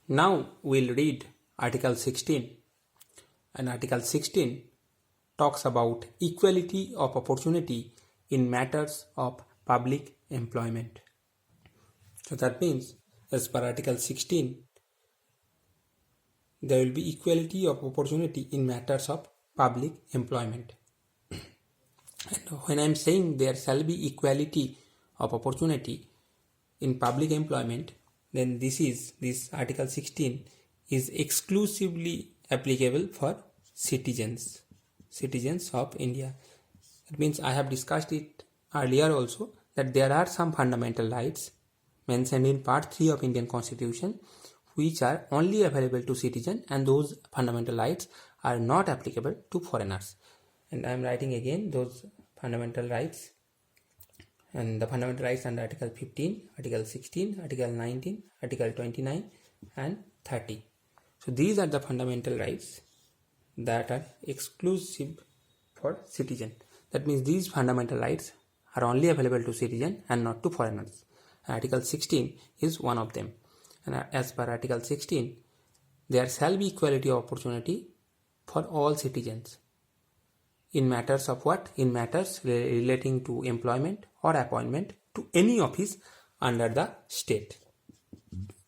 Now we'll read Article 16, and Article 16 talks about equality of opportunity in matters of public employment. So that means, as per Article 16, there will be equality of opportunity in matters of public employment. And when I am saying there shall be equality of opportunity in public employment, then this Article 16 is exclusively applicable for citizens of India. That means I have discussed it earlier also, that there are some fundamental rights mentioned in Part 3 of Indian Constitution which are only available to citizens, and those fundamental rights are not applicable to foreigners. And I am writing again those fundamental rights, and the fundamental rights under Article 15, Article 16, Article 19, Article 29 and 30. So these are the fundamental rights that are exclusive for citizen. That means these fundamental rights are only available to citizen and not to foreigners. Article 16 is one of them. And as per Article 16, there shall be equality of opportunity for all citizens in matters of what? In matters relating to employment or appointment to any office under the state.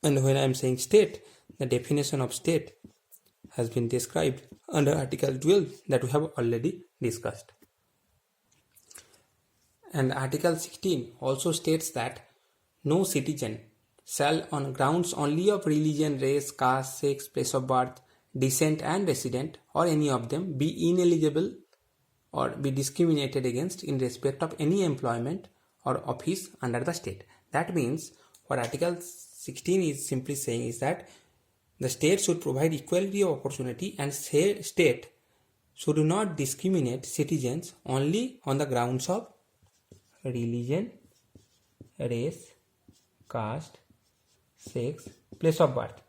And when I am saying state, the definition of state has been described under Article 12 that we have already discussed. And Article 16 also states that no citizen shall, on grounds only of religion, race, caste, sex, place of birth, descent and resident, or any of them, be ineligible or be discriminated against in respect of any employment or office under the state. That means what Article 16 is simply saying is that the state should provide equality of opportunity, and state should not discriminate citizens only on the grounds of religion, race, caste, sex, place of birth.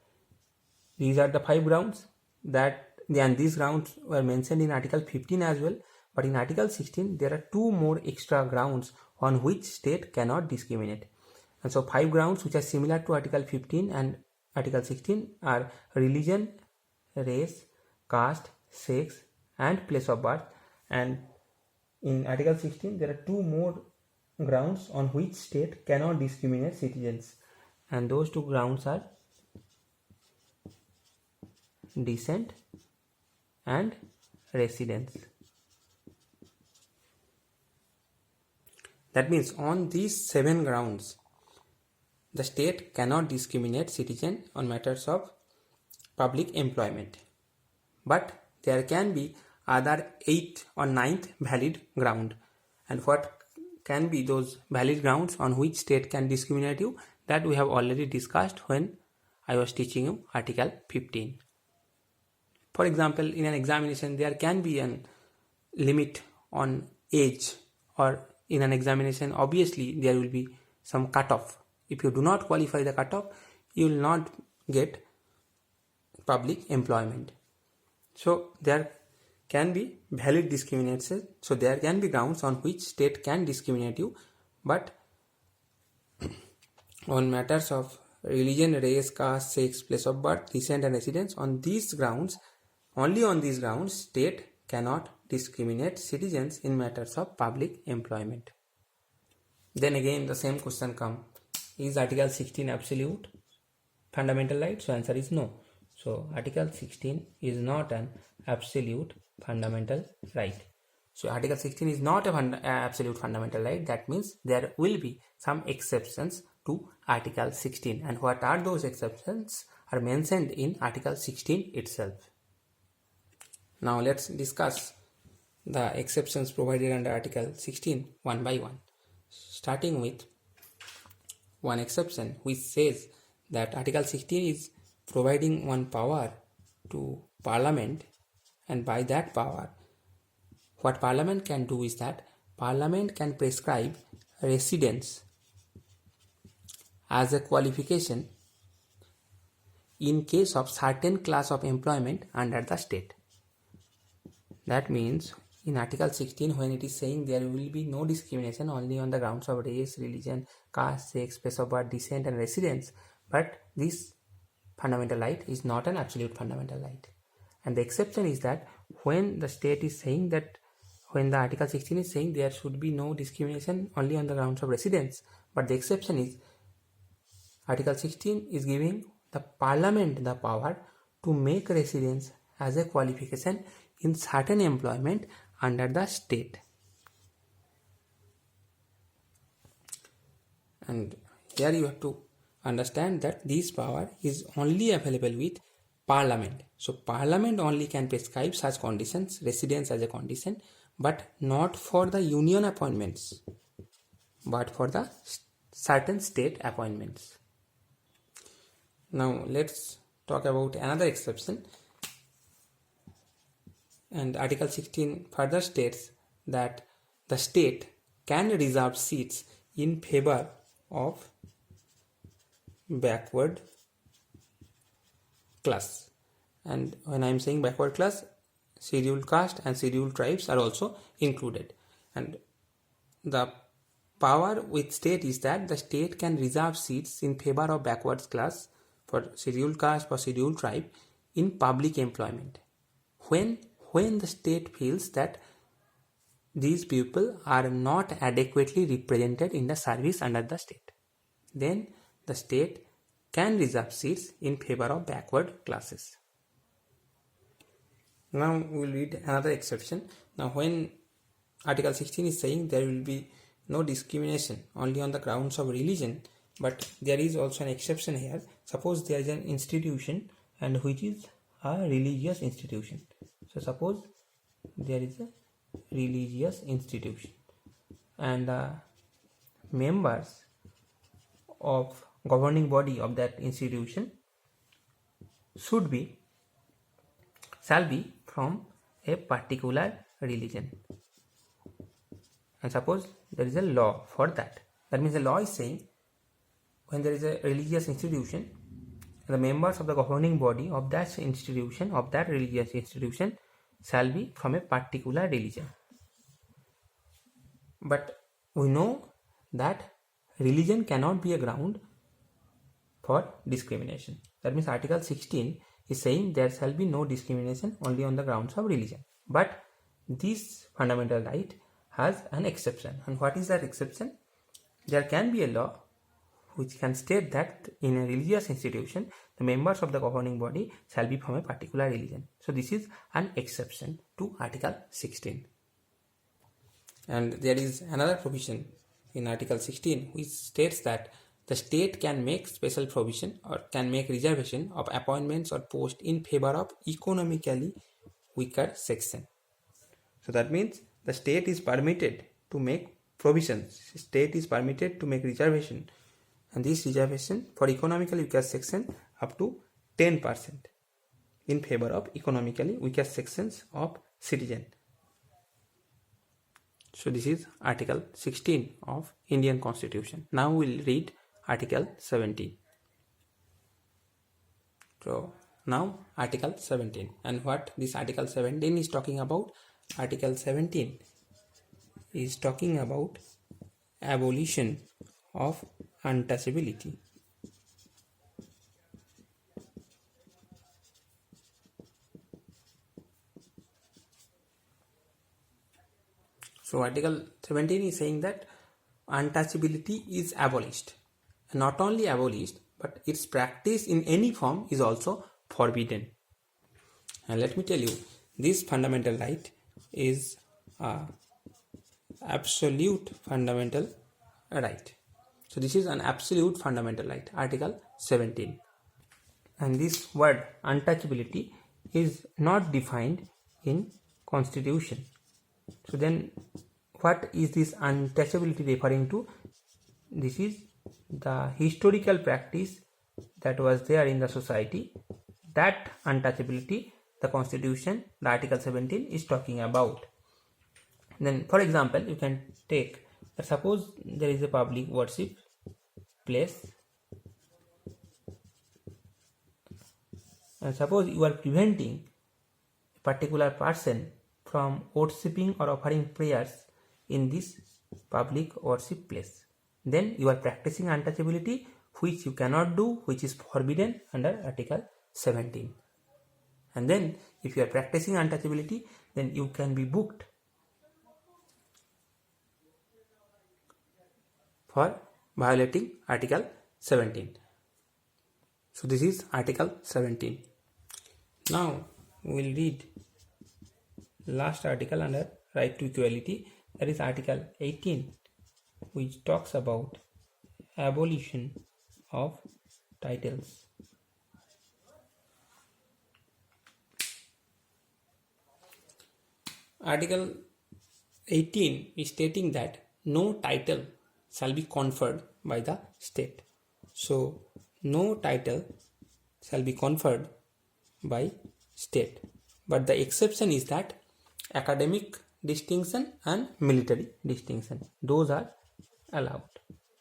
These are the 5 grounds and these grounds were mentioned in Article 15 as well. But in Article 16, there are 2 more extra grounds on which state cannot discriminate. And so 5 grounds which are similar to Article 15 and Article 16 are religion, race, caste, sex and place of birth. And in Article 16, there are 2 more grounds on which state cannot discriminate citizens. And those 2 grounds are descent and residence. That means on these 7 grounds, the state cannot discriminate citizen on matters of public employment. But there can be other 8th or 9th valid ground. And what can be those valid grounds on which state can discriminate you, that we have already discussed when I was teaching you Article 15. For example, in an examination there can be a limit on age, or in an examination obviously there will be some cutoff. If you do not qualify the cutoff, you will not get public employment. So there can be valid discrimination. So there can be grounds on which state can discriminate you, but on matters of religion, race, caste, sex, place of birth, descent and residence, on these grounds, only on these grounds, state cannot discriminate citizens in matters of public employment. Then again the same question comes. Is Article 16 absolute fundamental right? So answer is no. So Article 16 is not an absolute fundamental right. So Article 16 is not an absolute fundamental right. That means there will be some exceptions to Article 16. And what are those exceptions are mentioned in Article 16 itself. Now let's discuss the exceptions provided under Article 16 one by one. Starting with one exception which says that Article 16 is providing one power to Parliament, and by that power what Parliament can do is that Parliament can prescribe residence as a qualification in case of certain class of employment under the state. That means in Article 16, when it is saying there will be no discrimination only on the grounds of race, religion, caste, sex, place of birth, descent and residence, but this fundamental right is not an absolute fundamental right. And the exception is that when the state is saying that, when the Article 16 is saying there should be no discrimination only on the grounds of residence, but the exception is Article 16 is giving the Parliament the power to make residence as a qualification in certain employment under the state. And here you have to understand that this power is only available with Parliament. So Parliament only can prescribe such conditions, residence as a condition, but not for the union appointments, but for the certain state appointments. Now let's talk about another exception. And Article 16 further states that the state can reserve seats in favor of backward class. And when I am saying backward class, scheduled caste and scheduled tribes are also included. And the power with state is that the state can reserve seats in favor of backward class, for scheduled caste, for scheduled tribe, in public employment when the state feels that these people are not adequately represented in the service under the state. Then the state can reserve seats in favor of backward classes. Now we will read another exception. Now when Article 16 is saying there will be no discrimination only on the grounds of religion, but there is also an exception here. Suppose there is an institution and which is a religious institution. So suppose there is a religious institution and the members of governing body of that institution shall be from a particular religion. And suppose there is a law for that. That means the law is saying when there is a religious institution, the members of the governing body of that institution, of that religious institution, shall be from a particular religion. But we know that religion cannot be a ground for discrimination. That means Article 16 is saying there shall be no discrimination only on the grounds of religion. But this fundamental right has an exception. And what is that exception? There can be a law which can state that in a religious institution, the members of the governing body shall be from a particular religion. So this is an exception to Article 16. And there is another provision in Article 16 which states that the state can make special provision or can make reservation of appointments or posts in favor of economically weaker section. So that means the state is permitted to make provisions. State is permitted to make reservation, and this reservation for economically weaker section up to 10% in favor of economically weaker sections of citizen. So this is Article 16 of Indian Constitution. Now we will read Article 17. So now Article 17, and what this Article 17 is talking about? Article 17 is talking about abolition of untouchability. So Article 17 is saying that untouchability is abolished. And not only abolished, but its practice in any form is also forbidden. And let me tell you, this fundamental right is absolute fundamental right. So this is an absolute fundamental right, Article 17. And this word untouchability is not defined in Constitution. So then what is this untouchability referring to? This is the historical practice that was there in the society. That untouchability, the Constitution, the Article 17 is talking about. Then for example, you can take, suppose there is a public worship place, and suppose you are preventing a particular person from worshipping or offering prayers in this public worship place. Then you are practicing untouchability which you cannot do, which is forbidden under Article 17. And then if you are practicing untouchability, then you can be booked for violating Article 17. So this is Article 17. Now we will read last article under right to equality, that is Article 18, which talks about abolition of titles. Article 18 is stating that no title shall be conferred by the state. So no title shall be conferred by state, but the exception is that academic distinction and military distinction, those are allowed.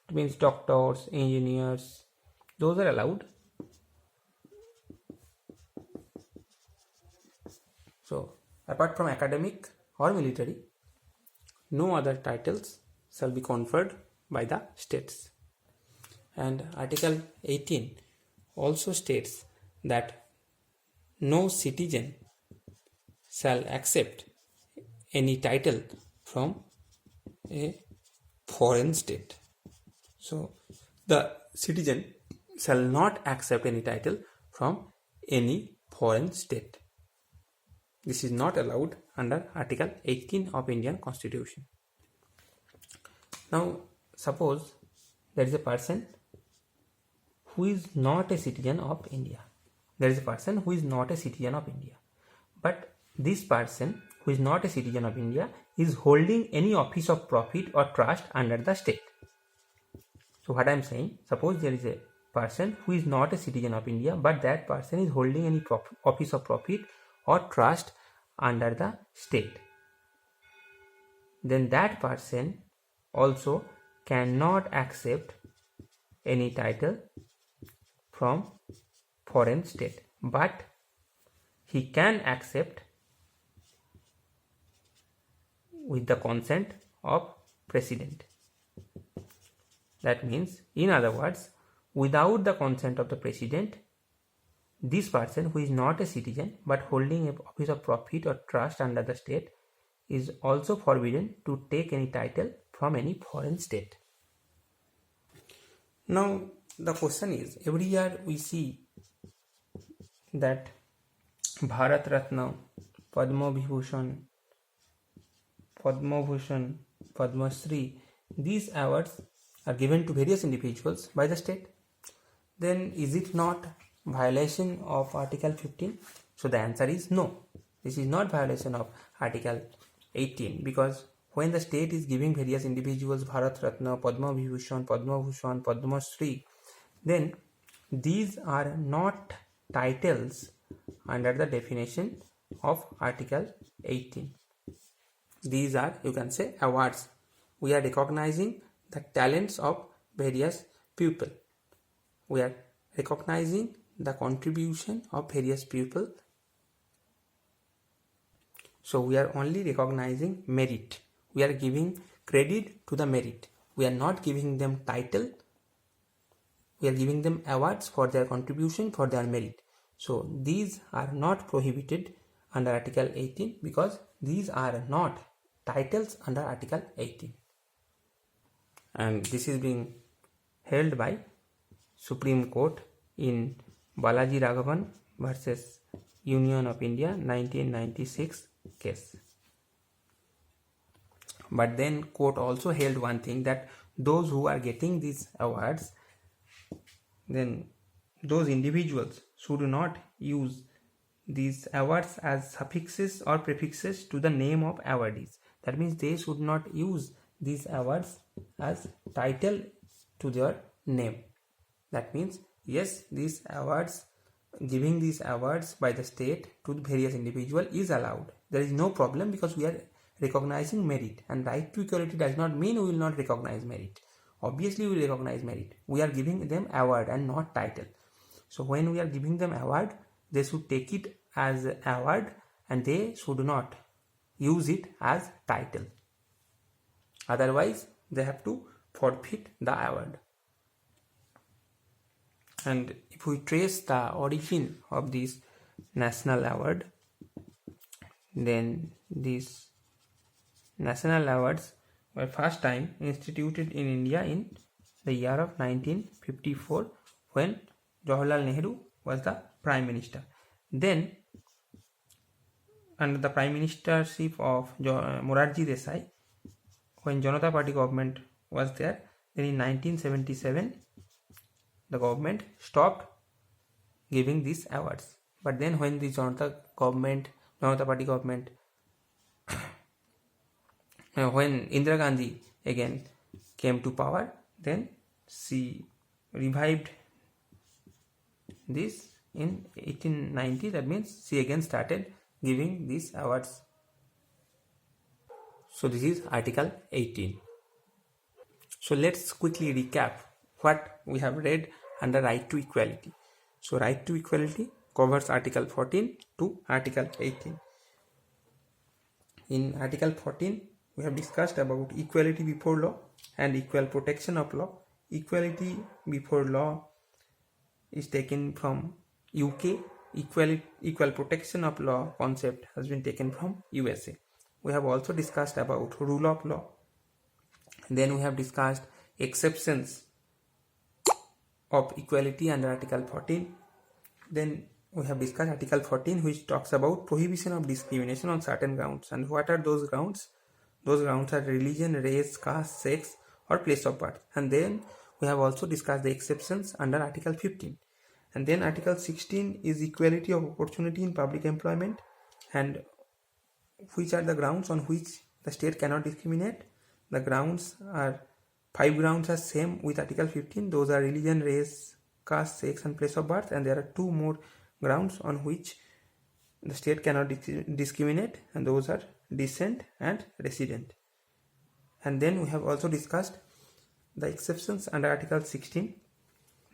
It means doctors, engineers, those are allowed. So apart from academic or military, no other titles shall be conferred by the states. And Article 18 also states that no citizen shall accept any title from a foreign state. So the citizen shall not accept any title from any foreign state. This is not allowed under Article 18 of Indian Constitution. Now suppose there is a person who is not a citizen of India. There is a person who is not a citizen of India. But this person who is not a citizen of India is holding any office of profit or trust under the state. So what I am saying, suppose there is a person who is not a citizen of India, but that person is holding any office of profit or trust under the state. Then that person also cannot accept any title from foreign state, but he can accept with the consent of president. That means, in other words, without the consent of the president, this person who is not a citizen but holding an office of profit or trust under the state is also forbidden to take any title from any foreign state. Now the question is, every year we see that Bharat Ratna, Padma Vibhushan, Padma Shri, these awards are given to various individuals by the state. Then is it not violation of Article 15? So the answer is no. This is not violation of Article 18, because when the state is giving various individuals Bharat Ratna, Padma Vibhushan, Padma Bhushan, Padma Shri, then these are not titles under the definition of Article 18. These are, you can say, awards. We are recognizing the talents of various people. We are recognizing the contribution of various people. So we are only recognizing merit. We are giving credit to the merit. We are not giving them title. We are giving them awards for their contribution, for their merit. So these are not prohibited under Article 18 because these are not titles under Article 18. And this is being held by Supreme Court in Balaji Raghavan versus Union of India 1996 case. But then court also held one thing, that those who are getting these awards, then those individuals should not use these awards as suffixes or prefixes to the name of awardees. That means they should not use these awards as title to their name. That means, yes, these awards, giving these awards by the state to various individual is allowed. There is no problem because we are recognizing merit, and right to equality does not mean we will not recognize merit. Obviously we will recognize merit. We are giving them award and not title. So when we are giving them award, they should take it as award and they should not use it as title. Otherwise they have to forfeit the award. And if we trace the origin of this national award, then these national awards were first time instituted in India in the year of 1954 when Jawaharlal Nehru was the Prime Minister. Then under the Prime Ministership of Morarji Desai, when Janata Party government was there, then in 1977 the government stopped giving these awards. But then when the Janata Party government when Indira Gandhi again came to power, then she revived this in 1890. That means she again started giving these awards. So this is Article 18. So let's quickly recap what we have read under right to equality. So right to equality covers Article 14 to Article 18. In Article 14, we have discussed about equality before law and equal protection of law. Equality before law is taken from UK. Equal protection of law concept has been taken from USA. We have also discussed about rule of law. Then we have discussed exceptions of equality under Article 14. Then we have discussed Article 14, which talks about prohibition of discrimination on certain grounds. And what are those grounds? Those grounds are religion, race, caste, sex, or place of birth. And then we have also discussed the exceptions under Article 15. And then Article 16 is equality of opportunity in public employment, and which are the grounds on which the state cannot discriminate. The grounds are 5 grounds are same with Article 15. Those are religion, race, caste, sex, and place of birth. And there are 2 more grounds on which the state cannot discriminate, and those are descent and resident. And then we have also discussed the exceptions under Article 16.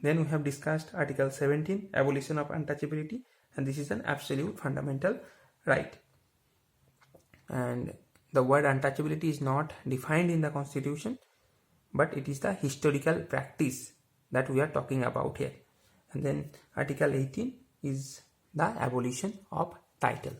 Then we have discussed Article 17, abolition of untouchability, and this is an absolute fundamental right. And the word untouchability is not defined in the Constitution, but it is the historical practice that we are talking about here. And then Article 18 is the abolition of title.